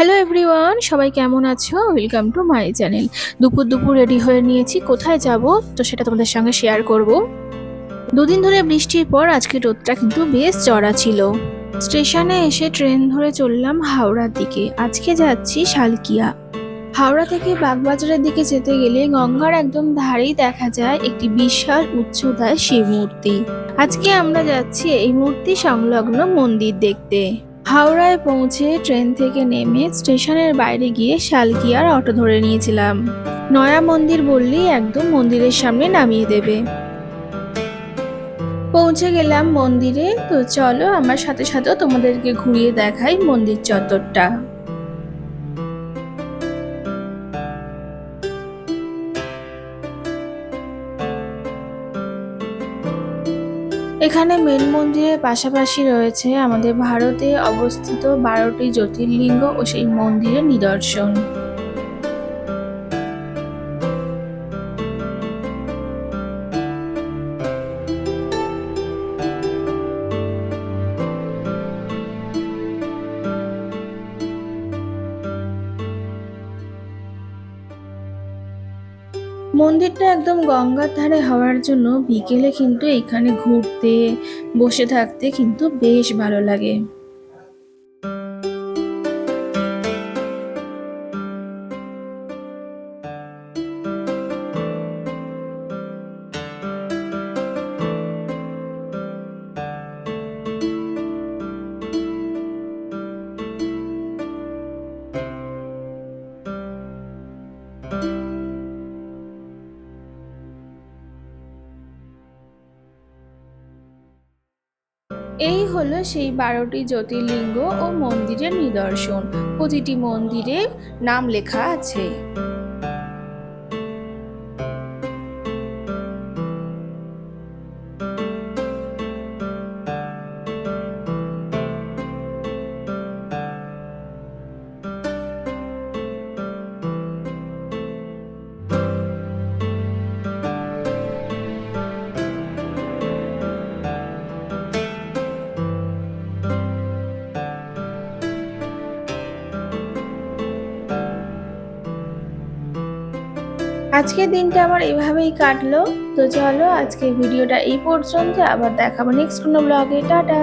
Hello everyone, সবাই কেমন আছো? Welcome to my channel. দুপুর দুপুর রেডি হয়ে নিয়েছি, কোথায় যাব তো সেটা তোমাদের সঙ্গে শেয়ার করব। দুদিন ধরে বৃষ্টির পর আজকে রোদটা কিন্তু বেশ চড়া ছিল। স্টেশনে এসে ট্রেন ধরে চললাম হাওড়ার দিকে। আজকে যাচ্ছি শালকিয়া। হাওড়া থেকে বাগবাজারের দিকে যেতে গেলে গঙ্গার একদম ধারেই দেখা যায় একটি বিশাল উচ্চতায় শিব মূর্তি। আজকে আমরা যাচ্ছি এই মূর্তি সংলগ্ন মন্দির দেখতে। হাওড়ায় পৌঁছে ট্রেন থেকে নেমে স্টেশনের বাইরে গিয়ে শালকিয়ার অটো ধরে নিয়েছিলাম। নয়া মন্দির বললেই একদম মন্দিরের সামনে নামিয়ে দেবে। পৌঁছে গেলাম মন্দিরে, তো চলো আমার সাথে সাথেও তোমাদেরকে ঘুরিয়ে দেখাই মন্দির চত্বরটা। এখানে মেন মন্দিরের পাশাপাশি রয়েছে আমাদের ভারতে অবস্থিত 12টি জ্যোতির্লিঙ্গ ও সেই মন্দিরের নিদর্শন। মন্দিরটা একদম গঙ্গার ধারে হওয়ার জন্য বিকেলে কিন্তু এখানে ঘুরতে বসে থাকতে কিন্তু বেশ ভালো লাগে। এই হলো সেই 12টি জ্যোতির্লিঙ্গ ও মন্দিরের নিদর্শন। প্রতিটি মন্দিরে নাম লেখা আছে। আজকের দিনটা আমার এভাবেই কাটলো। তো চলো আজকে ভিডিওটা এই পর্যন্ত, আবার দেখাবো নেক্সট কোনো ব্লগে। টাটা।